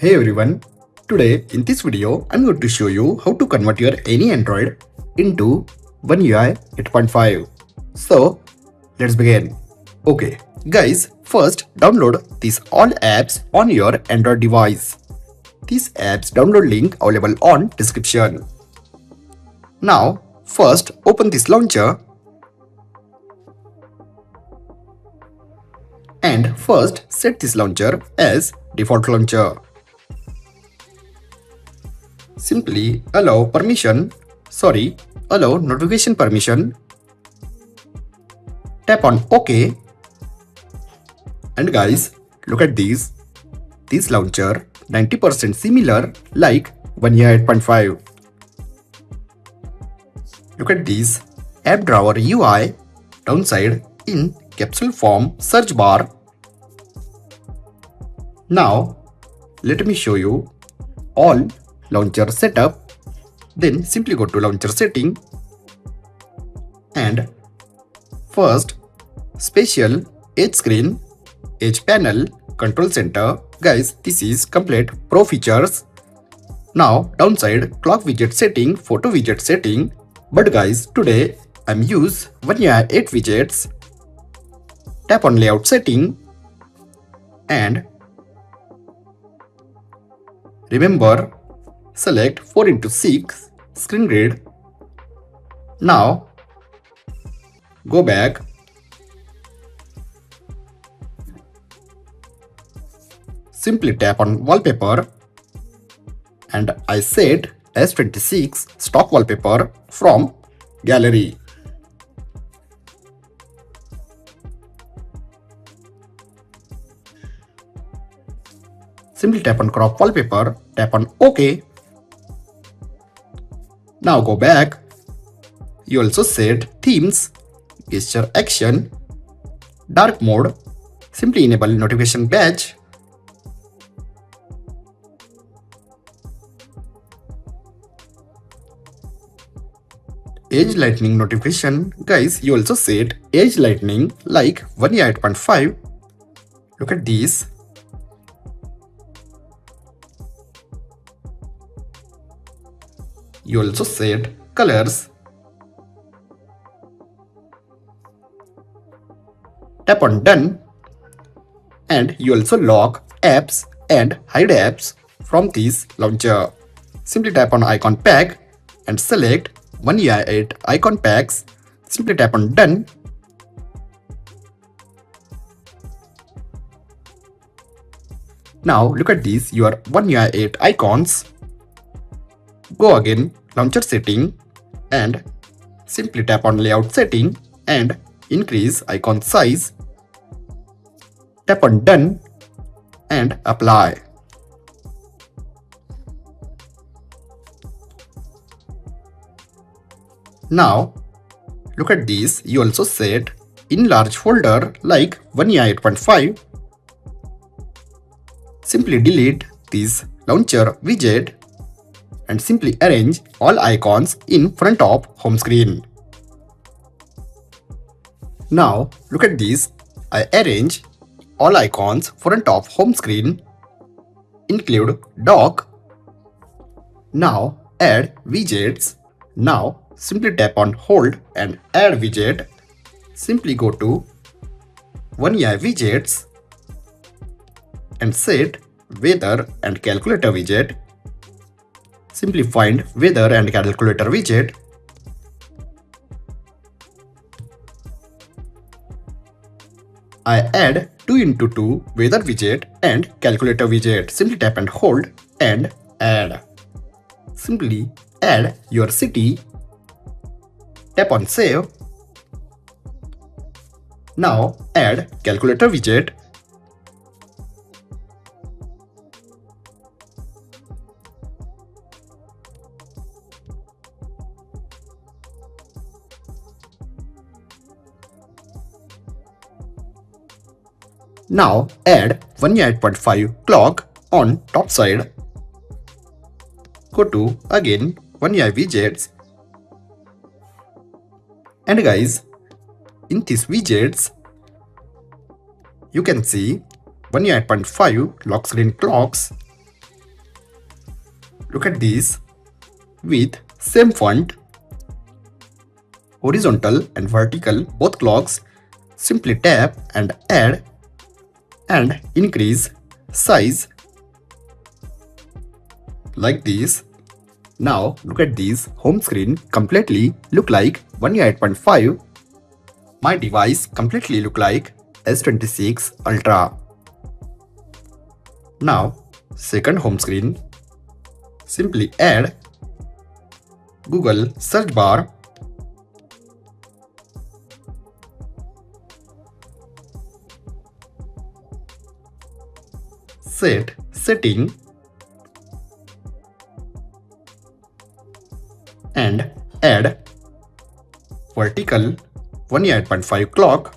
Hey everyone, today in this video I'm going to show you how to convert your any Android into One UI 8.5. So let's begin. Okay guys, first download these all apps on your Android device. These apps download link available on description. Now first open this launcher and first set this launcher as default launcher. Simply allow notification permission, tap on OK, and guys, look at this launcher 90% similar like One UI 8.5. Look at this app drawer UI downside in capsule form search bar. Now let me show you all launcher setup. Then simply go to launcher setting and first special edge screen, edge panel, control center. Guys, this is complete pro features. Now downside clock widget setting, photo widget setting. But guys, today I'm use One UI 8 widgets. Tap on layout setting and remember select 4:6 screen grid. Now go back, simply tap on wallpaper and I set S26 stock wallpaper from gallery. Simply tap on crop wallpaper, tap on OK. Now go back. You also set themes, gesture action, dark mode. Simply enable notification badge. Edge lightning notification. Guys, you also set edge lightning like One UI 8.5. Look at these. You also set colors. Tap on done and you also lock apps and hide apps from this launcher. Simply tap on icon pack and select One UI 8 icon packs. Simply tap on done. Now look at these your One UI 8 icons. Go again launcher setting and simply tap on layout setting and increase icon size. Tap on done and apply. Now look at this, you also set enlarge folder like One UI 8.5. Simply delete this launcher widget and simply arrange all icons in front of home screen. Now look at this, I arrange all icons front of home screen, include dock. Now add widgets. Now simply tap on hold and add widget. Simply go to One UI widgets and set weather and calculator widget. Simply find weather and calculator widget. I add 2x2 weather widget and calculator widget. Simply tap and hold and add. Simply add your city. Tap on save. Now add calculator widget. Now add One UI 8.5 clock on top side. Go to again One UI widgets. And guys, in these widgets, you can see One UI 8.5 lock screen clocks look at this with same font, horizontal and vertical both clocks. Simply tap and add and increase size like this. Now look at this home screen completely look like One UI 8.5. My device completely look like S26 Ultra. Now second home screen, simply add Google search bar, set setting and add vertical One UI 8.5 clock.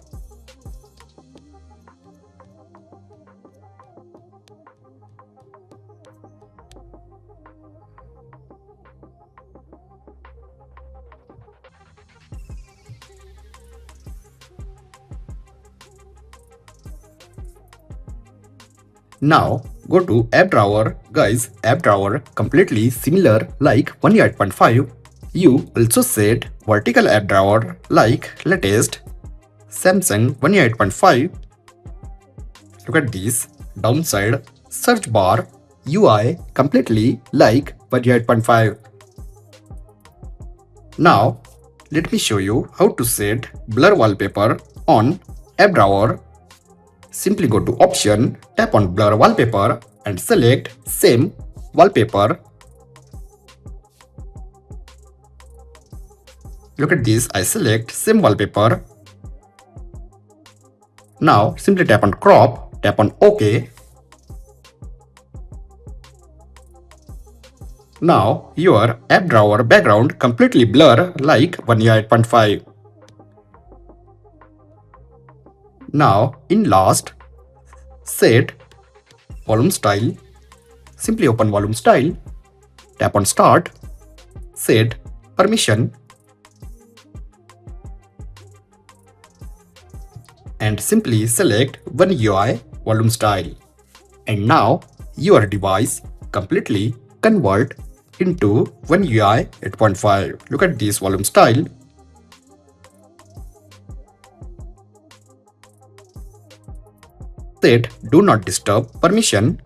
Now go to app drawer. Guys, app drawer completely similar like One UI 8.5. You also set vertical app drawer like latest Samsung One UI 8.5. Look at this downside search bar UI completely like One UI 8.5. Now let me show you how to set blur wallpaper on app drawer. Simply go to option, tap on blur wallpaper and select same wallpaper. Look at this, I select same wallpaper. Now simply tap on crop, tap on OK. Now your app drawer background completely blur like One UI 8.5. Now in last, set volume style. Simply open volume style, tap on start, set permission and simply select One UI volume style. And now your device completely convert into One UI 8.5. Look at this volume style. Set do not disturb permission.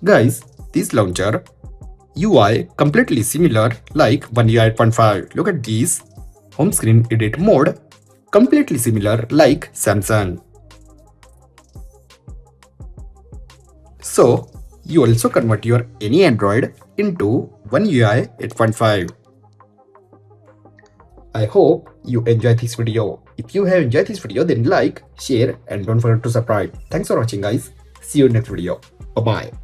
Guys, this launcher UI completely similar like One UI 8.5. Look at this home screen edit mode completely similar like Samsung. So you also convert your any Android into One UI 8.5. I hope you enjoyed this video. If you have enjoyed this video, then like, share and don't forget to subscribe. Thanks for watching guys. See you in next video. Bye bye.